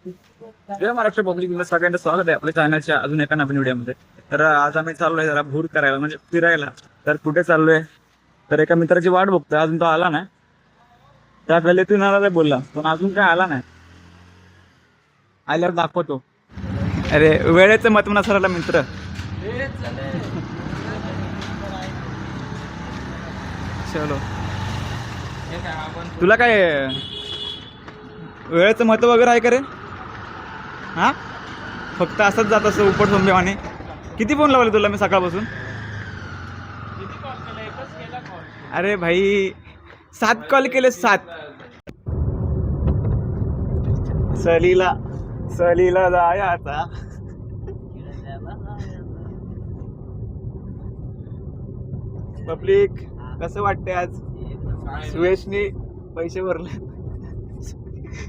जय Maharashtra public, सगळ्यांचं स्वागत आहे आपल्या चॅनलच्या अजून एका नवीन व्हिडिओमध्ये. तर आज आम्ही चाललोय जरा भूर करायला, म्हणजे फिरायला. तर कुठे चाललोय तर एका मित्राची वाट बघतोय, अजून तो आला नाही. त्या गल्लीतून आला बोलला, पण अजून काय आला नाही. आल्यावर दाखवतो. अरे वेळेचं महत्व नसलेला मित्र. चलो, तुला काय वेळेचं महत्व वगैरे आहे का रे? हा, फक्त असंच जात असं उपट सोंबेवाने. किती फोन लावले तुला मी सकाळपासून? अरे भाई 7 कॉल केले, 7. सलीला जाया आता. पब्लिक कसं वाटतंय आज? सुयशनी पैसे भरले,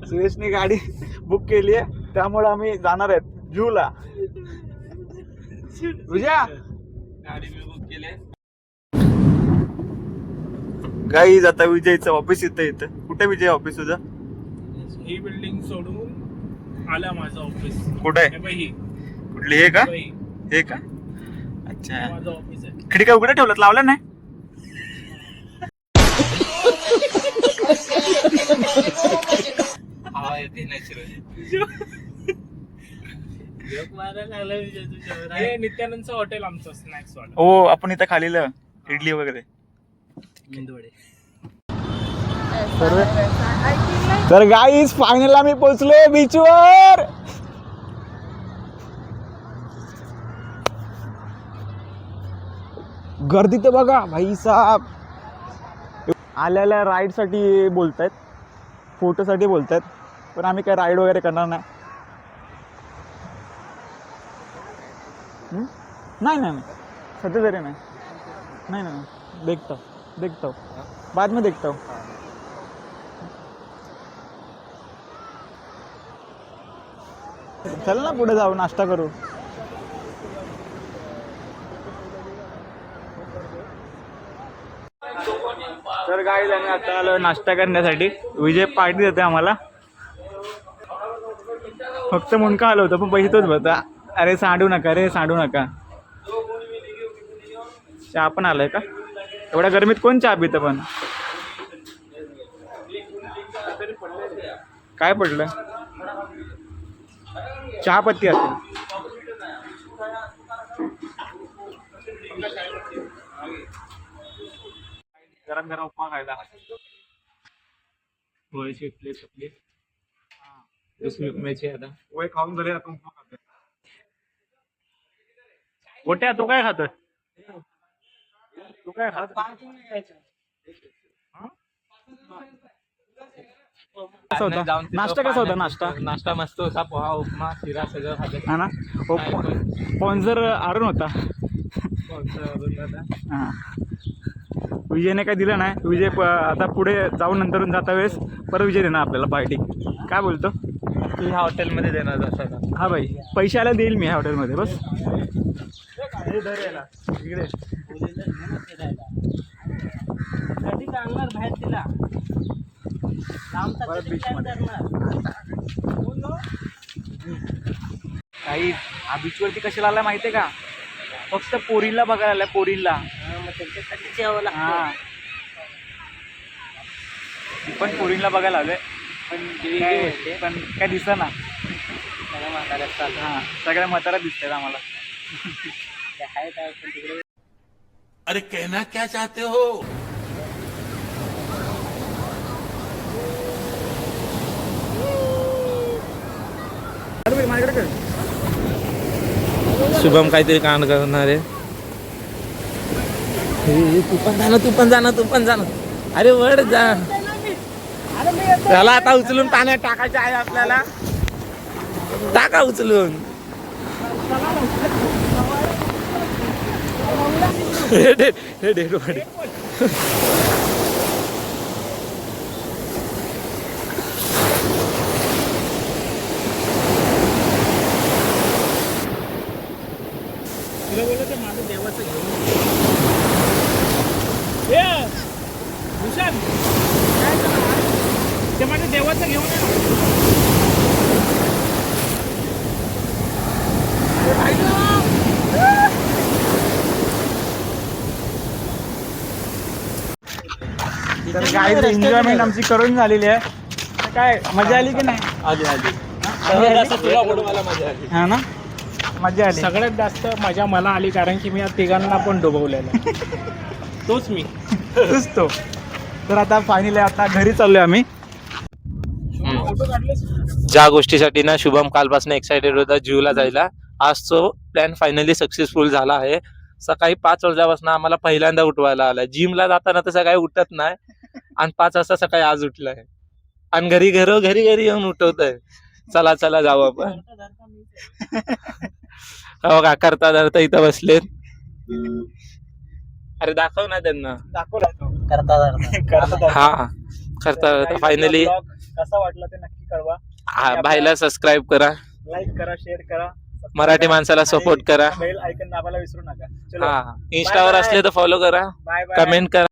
सुयशनी गाडी बुक केली आहे, त्यामुळे आम्ही जाणार आहेत जूला. तुझ्या गाडी बुक केली गाईज. आता विजयचं ऑफिस इथं. कुठे विजय ऑफिस तुझं? ही बिल्डिंग सोडून आला माझं ऑफिस. कुठे आहे? कुठली? हे का? हे का? अच्छा, माझं ऑफिस आहे. खिडक्या उघड्या ठेवल्यात, लावल्या नाही? हवा येते नॅचरल. हे नित्यानंदचं हॉटेल आमचं स्नॅक्स वाला. हो, आपण इथं खालीलं इडली वगैरे. तर गाईज फायनल आम्ही पोहोचलो बीचवर. गर्दी तर बघा भाई साहब. आल्याला राईड साठी बोलतायत, फोटोसाठी बोलतायत, पण आम्ही काय राईड वगैरे करणार नाही. नाही सध्या तरी नाही. देखता बाद में देखता हूँ. चल ना पुढे जाऊ, नाश्ता करू. तर गाईज आम्ही आता आलो नाश्ता करण्यासाठी. विजय पार्टी देते आम्हाला. फक्त मुंडका आलो होतं, पण पैसे तोच होता. अरे सांडू नका. चहा पण आलाय का? एवढ्या गरमीत कोण चहा पितं? पण काय पडलं? चहा पत्ती असेल. गरम उपमा खायला. पोळीची प्लेट आपली. दुसरी उपम्याची आता. वय खाऊन झाले, आता उपमा खातोय. गोट्या तू काय खातोय? तू काय खात? नाश्ता कसा होता? नाश्ता मस्त होता. पोहा, उपमा, शिरा सगळं खाल्लं. हा ना. स्पॉन्सर अरुण होता. हा, विजयने काय दिलं नाही. विजय आता पुढे जाऊन नंतर जाता वेळेस परत विजय देणार आपल्याला पार्टी. काय बोलतो? तू ह्या हॉटेलमध्ये देणार असा? हा भाई, पैशाला देईल मी ह्या हॉटेलमध्ये. बस इकडे बाहेर तिला काही. हा बीच वरती कशाला आला माहितीये का? फक्त पोरीला बघायला आलाय, पोरीला. हा, पण पोरीला बघायला आलोय, पण काय दिसना. हा, सगळ्या म्हाताऱ्या दिसतात आम्हाला. अरे कहना क्या चाहते हो? शुभम काहीतरी कांड करणार आहे. तू पण जाणं. अरे वर जा. त्याला आता उचलून पाण्यात टाकायचं आहे आपल्याला. टाका उचलून. तुला बोलत माझं देवाचं घेऊन भूषण, ते माझ्या देवाचं घेऊन ये. एन्जॉयमेंट आमची करून झालेली आहे. तर काय मजा आली की नाही? हा ना, मजा आली. सगळ्यात जास्त मजा मला आली कारण की मी या तिघांना पण डुबवलेलं. तोच मी. तूच तो. तर आता फायनली आता घरी चाललोय आम्ही. ज्या गोष्टीसाठी ना शुभम कालपासून एक्साइटेड होता जीवला जायला, आज तो प्लॅन फायनली सक्सेसफुल झाला आहे. सकाळी 5 वाजल्यापासून आम्हाला पहिल्यांदा उठवायला आलाय. जिमला जाताना तर सकाळी उठत नाही आणि 5 वाजता सकाळी आज उठलाय आणि घरी येऊन उठवत आहे. चला चला जाऊ आपण. हो का, करता धरता इथं बसलेत. अरे दाखव ना त्यांना. हा करता फायनली. कसा वाटला ते नक्की कळवा. भाईला सबस्क्राईब करा, लाईक करा, शेअर करा, मराठी माणसाला सपोर्ट करा. बेल आयकन दाबायला विसरू नका. चलो, हा, इंस्टावर असले तर फॉलो करा, बाय बाय. कमेंट करा.